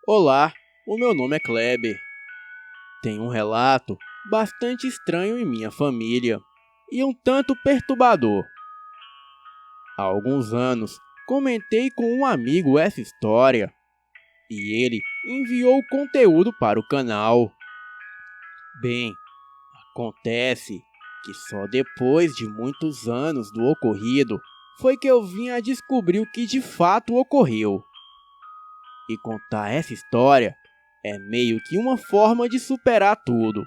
Olá, o meu nome é Kleber. Tenho um relato bastante estranho em minha família e um tanto perturbador. Há alguns anos, comentei com um amigo essa história e ele enviou o conteúdo para o canal. Bem, acontece que só depois de muitos anos do ocorrido foi que eu vim a descobrir o que de fato ocorreu. E contar essa história é meio que uma forma de superar tudo.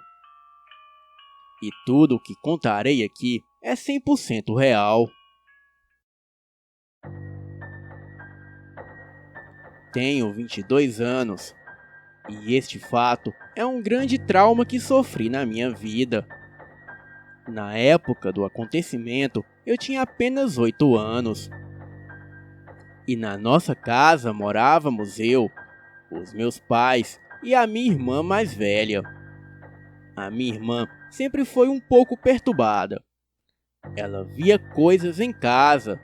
E tudo o que contarei aqui é 100% real. Tenho 22 anos e este fato é um grande trauma que sofri na minha vida. Na época do acontecimento, eu tinha apenas 8 anos. E na nossa casa morávamos eu, os meus pais e a minha irmã mais velha. A minha irmã sempre foi um pouco perturbada. Ela via coisas em casa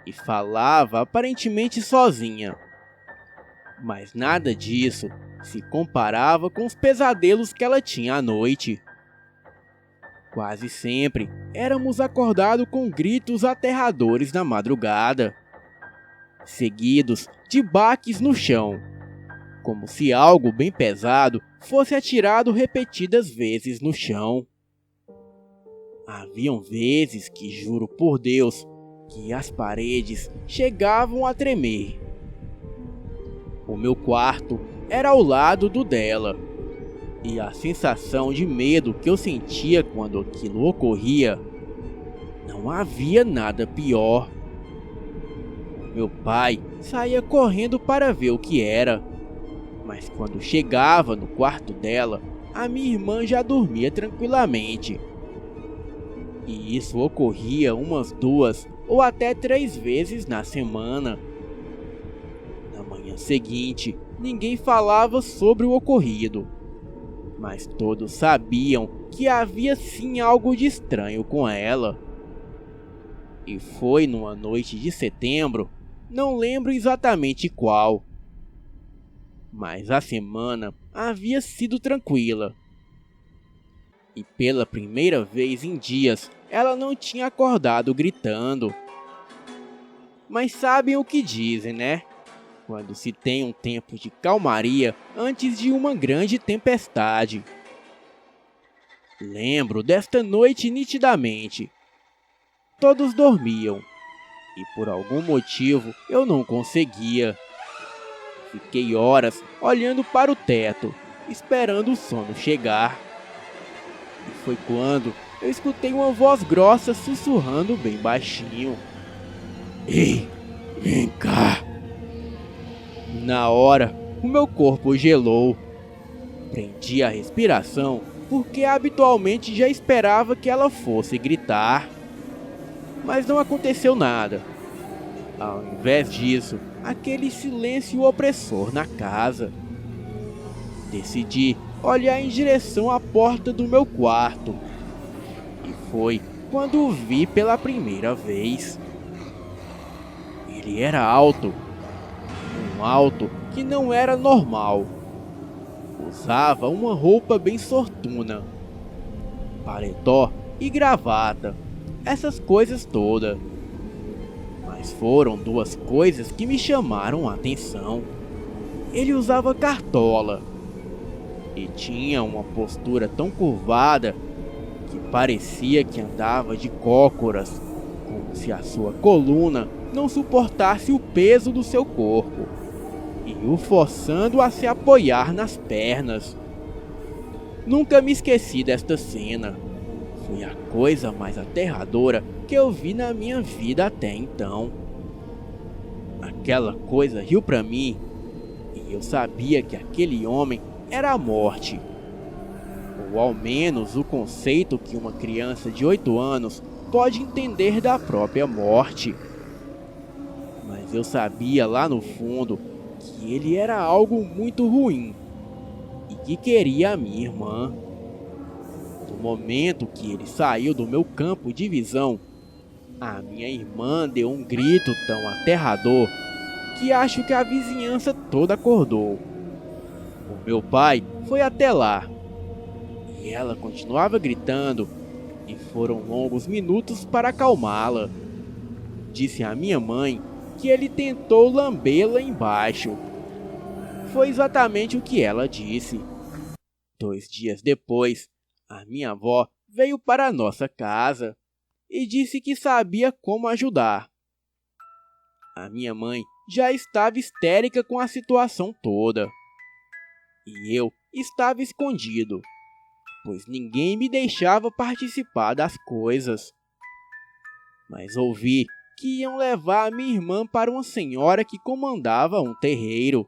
e falava aparentemente sozinha. Mas nada disso se comparava com os pesadelos que ela tinha à noite. Quase sempre éramos acordados com gritos aterradores na madrugada, seguidos de baques no chão, como se algo bem pesado fosse atirado repetidas vezes no chão. Haviam vezes que, juro por Deus, que as paredes chegavam a tremer. O meu quarto era ao lado do dela, e a sensação de medo que eu sentia quando aquilo ocorria, não havia nada pior. Meu pai saía correndo para ver o que era, mas quando chegava no quarto dela, a minha irmã já dormia tranquilamente. E isso ocorria umas 2 ou até 3 vezes na semana. Na manhã seguinte, ninguém falava sobre o ocorrido, mas todos sabiam que havia sim algo de estranho com ela. E foi numa noite de setembro, não lembro exatamente qual, mas a semana havia sido tranquila. E pela primeira vez em dias, ela não tinha acordado gritando. Mas sabem o que dizem, né? Quando se tem um tempo de calmaria antes de uma grande tempestade. Lembro desta noite nitidamente. Todos dormiam, e por algum motivo eu não conseguia. Fiquei horas olhando para o teto, esperando o sono chegar. E foi quando eu escutei uma voz grossa sussurrando bem baixinho: "Ei, vem cá!" Na hora, o meu corpo gelou. Prendi a respiração porque habitualmente já esperava que ela fosse gritar. Mas não aconteceu nada. Ao invés disso, aquele silêncio opressor na casa. Decidi olhar em direção à porta do meu quarto. E foi quando o vi pela primeira vez. Ele era alto. Um alto que não era normal. Usava uma roupa bem sortuna, paletó e gravata, essas coisas todas. Mas foram 2 coisas que me chamaram a atenção. Ele usava cartola e tinha uma postura tão curvada que parecia que andava de cócoras, como se a sua coluna não suportasse o peso do seu corpo, e o forçando a se apoiar nas pernas. Nunca me esqueci desta cena. Foi a coisa mais aterradora que eu vi na minha vida até então. Aquela coisa riu pra mim, e eu sabia que aquele homem era a morte. Ou ao menos o conceito que uma criança de 8 anos pode entender da própria morte. Mas eu sabia lá no fundo que ele era algo muito ruim e que queria a minha irmã. No momento que ele saiu do meu campo de visão, a minha irmã deu um grito tão aterrador que acho que a vizinhança toda acordou. O meu pai foi até lá e ela continuava gritando, e foram longos minutos para acalmá-la. Disse à minha mãe que ele tentou lambê-la embaixo. Foi exatamente o que ela disse. 2 dias depois, a minha avó veio para a nossa casa e disse que sabia como ajudar. A minha mãe já estava histérica com a situação toda. E eu estava escondido, pois ninguém me deixava participar das coisas. Mas ouvi que iam levar a minha irmã para uma senhora que comandava um terreiro.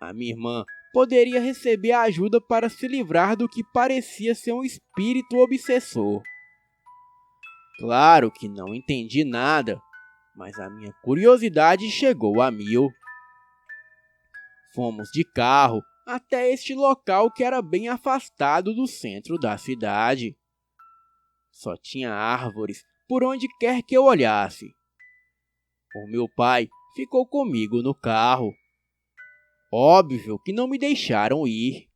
A minha irmã poderia receber ajuda para se livrar do que parecia ser um espírito obsessor. Claro que não entendi nada, mas a minha curiosidade chegou a 1000. Fomos de carro até este local que era bem afastado do centro da cidade. Só tinha árvores por onde quer que eu olhasse. O meu pai ficou comigo no carro. Óbvio que não me deixaram ir.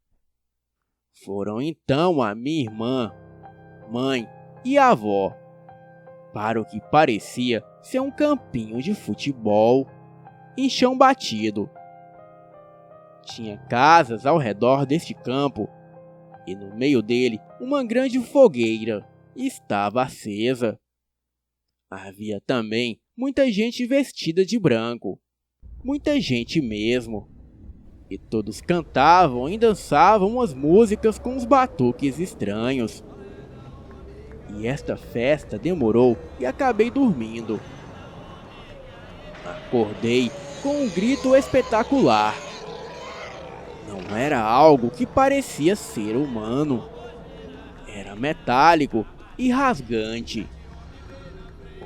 Foram então a minha irmã, mãe e a avó para o que parecia ser um campinho de futebol em chão batido. Tinha casas ao redor deste campo e no meio dele uma grande fogueira estava acesa. Havia também muita gente vestida de branco, muita gente mesmo. E todos cantavam e dançavam as músicas com os batuques estranhos. E esta festa demorou e acabei dormindo. Acordei com um grito espetacular. Não era algo que parecia ser humano. Era metálico e rasgante.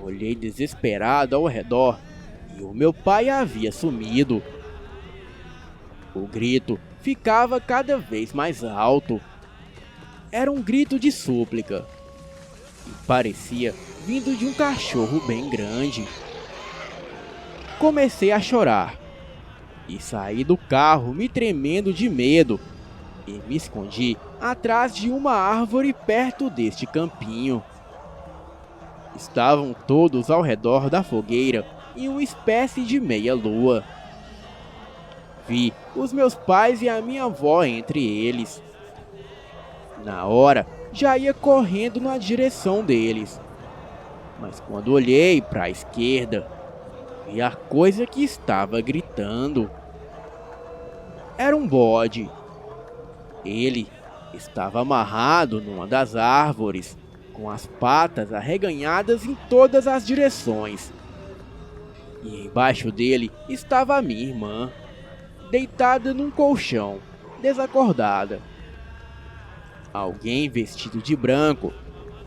Olhei desesperado ao redor e o meu pai havia sumido. O grito ficava cada vez mais alto. Era um grito de súplica. E parecia vindo de um cachorro bem grande. Comecei a chorar. E saí do carro me tremendo de medo. E me escondi atrás de uma árvore perto deste campinho. Estavam todos ao redor da fogueira em uma espécie de meia-lua. Vi os meus pais e a minha avó entre eles. Na hora, já ia correndo na direção deles. Mas quando olhei para a esquerda, vi a coisa que estava gritando. Era um bode. Ele estava amarrado numa das árvores, com as patas arreganhadas em todas as direções. E embaixo dele estava a minha irmã, deitada num colchão, desacordada. Alguém vestido de branco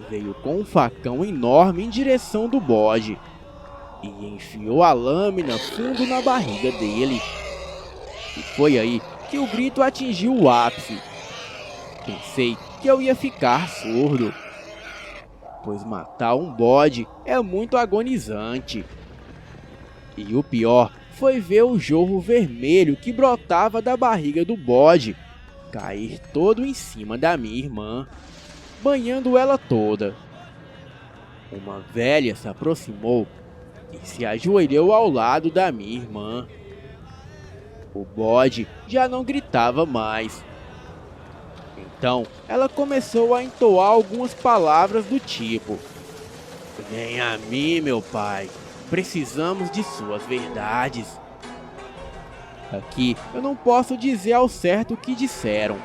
veio com um facão enorme em direção do bode e enfiou a lâmina fundo na barriga dele. E foi aí que o grito atingiu o ápice. Pensei que eu ia ficar surdo, pois matar um bode é muito agonizante. E o pior foi ver o jorro vermelho que brotava da barriga do bode cair todo em cima da minha irmã, banhando ela toda. Uma velha se aproximou e se ajoelhou ao lado da minha irmã. O bode já não gritava mais. Então ela começou a entoar algumas palavras do tipo: "Venha a mim, meu pai. Precisamos de suas verdades." Aqui eu não posso dizer ao certo o que disseram,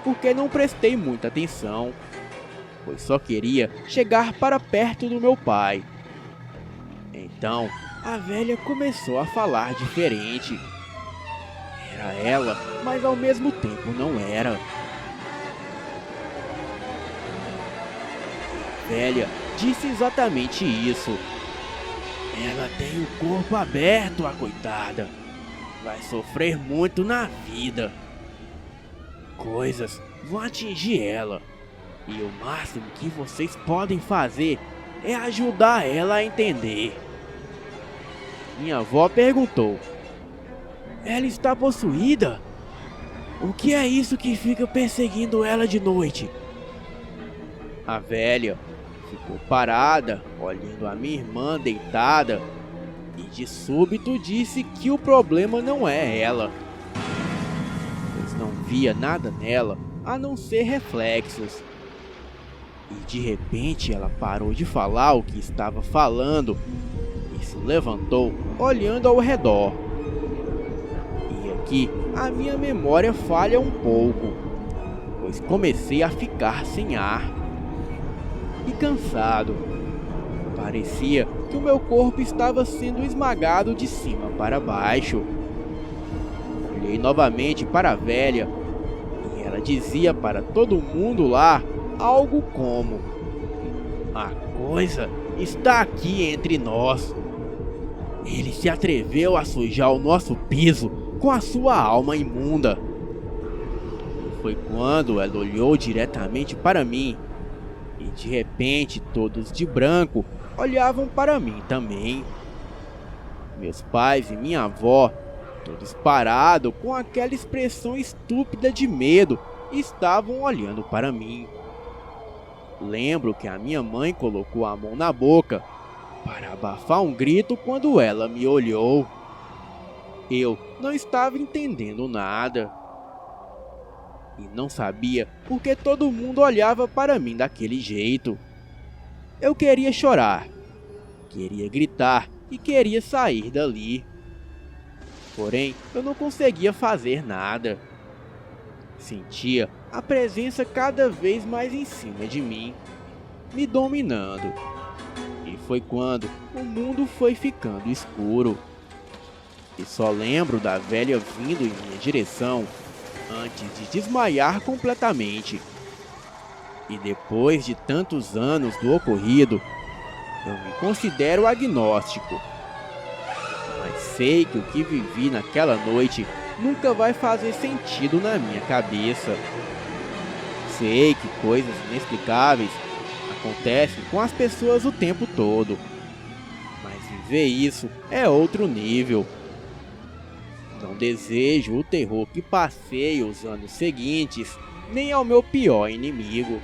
porque não prestei muita atenção, pois só queria chegar para perto do meu pai. Então a velha começou a falar diferente. Era ela, mas ao mesmo tempo não era. A velha disse exatamente isso. Ela tem o corpo aberto, a coitada. Vai sofrer muito na vida. Coisas vão atingir ela. E o máximo que vocês podem fazer é ajudar ela a entender. Minha avó perguntou: "Ela está possuída?" O que é isso que fica perseguindo ela de noite? A velha ficou parada, olhando a minha irmã deitada, e de súbito disse que o problema não é ela, pois não via nada nela a não ser reflexos. E de repente ela parou de falar o que estava falando e se levantou, olhando ao redor. E aqui a minha memória falha um pouco, pois comecei a ficar sem ar e cansado. Parecia que o meu corpo estava sendo esmagado de cima para baixo. Olhei novamente para a velha e ela dizia para todo mundo lá algo como: a coisa está aqui entre nós. Ele se atreveu a sujar o nosso piso com a sua alma imunda. Foi quando ela olhou diretamente para mim e de repente todos de branco olhavam para mim também. Meus pais e minha avó, todos parados com aquela expressão estúpida de medo, estavam olhando para mim. Lembro que a minha mãe colocou a mão na boca para abafar um grito quando ela me olhou. Eu não estava entendendo nada e não sabia por que todo mundo olhava para mim daquele jeito. Eu queria chorar, queria gritar e queria sair dali. Porém, eu não conseguia fazer nada. Sentia a presença cada vez mais em cima de mim, me dominando. E foi quando o mundo foi ficando escuro. E só lembro da velha vindo em minha direção antes de desmaiar completamente. E depois de tantos anos do ocorrido, eu me considero agnóstico. Mas sei que o que vivi naquela noite nunca vai fazer sentido na minha cabeça. Sei que coisas inexplicáveis acontecem com as pessoas o tempo todo, mas viver isso é outro nível. Não desejo o terror que passei os anos seguintes, nem ao meu pior inimigo.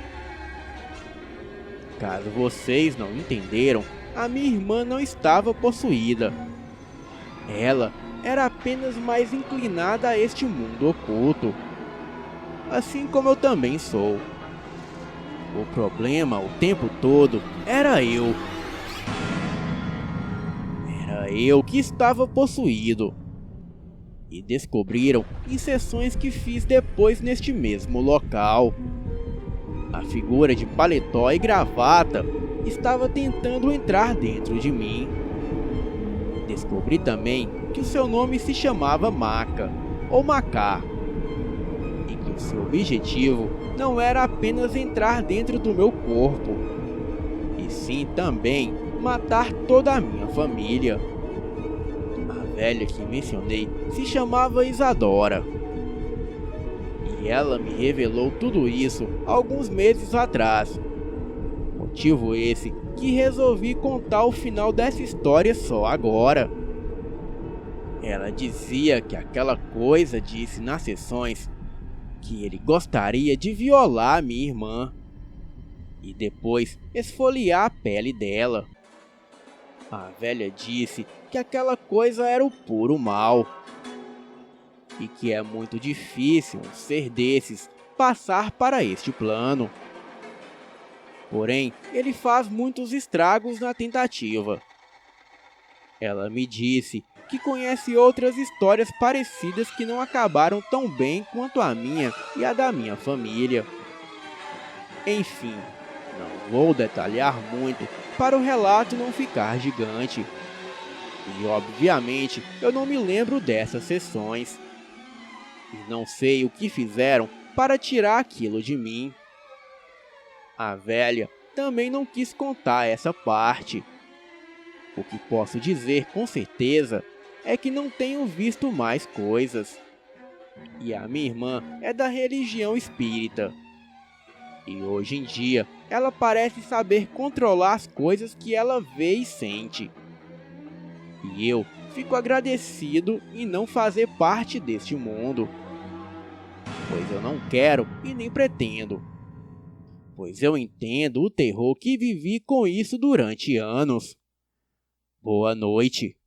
Caso vocês não entenderam, a minha irmã não estava possuída. Ela era apenas mais inclinada a este mundo oculto, assim como eu também sou. O problema o tempo todo era eu. Era eu que estava possuído. E descobriram em sessões que fiz depois neste mesmo local. A figura de paletó e gravata estava tentando entrar dentro de mim. Descobri também que o seu nome se chamava Maca, ou Macá, e que o seu objetivo não era apenas entrar dentro do meu corpo, e sim também matar toda a minha família. A velha que mencionei se chamava Isadora, e ela me revelou tudo isso alguns meses atrás. Motivo esse que resolvi contar o final dessa história só agora. Ela dizia que aquela coisa disse nas sessões que ele gostaria de violar a minha irmã e depois esfoliar a pele dela. A velha disse que aquela coisa era o puro mal e que é muito difícil um ser desses passar para este plano. Porém, ele faz muitos estragos na tentativa. Ela me disse que conhece outras histórias parecidas que não acabaram tão bem quanto a minha e a da minha família. Enfim, não vou detalhar muito para o relato não ficar gigante. E obviamente eu não me lembro dessas sessões. E não sei o que fizeram para tirar aquilo de mim. A velha também não quis contar essa parte. O que posso dizer com certeza é que não tenho visto mais coisas. E a minha irmã é da religião espírita. E hoje em dia ela parece saber controlar as coisas que ela vê e sente. E eu fico agradecido em não fazer parte deste mundo. pois eu não quero e nem pretendo, pois eu entendo o terror que vivi com isso durante anos. Boa noite.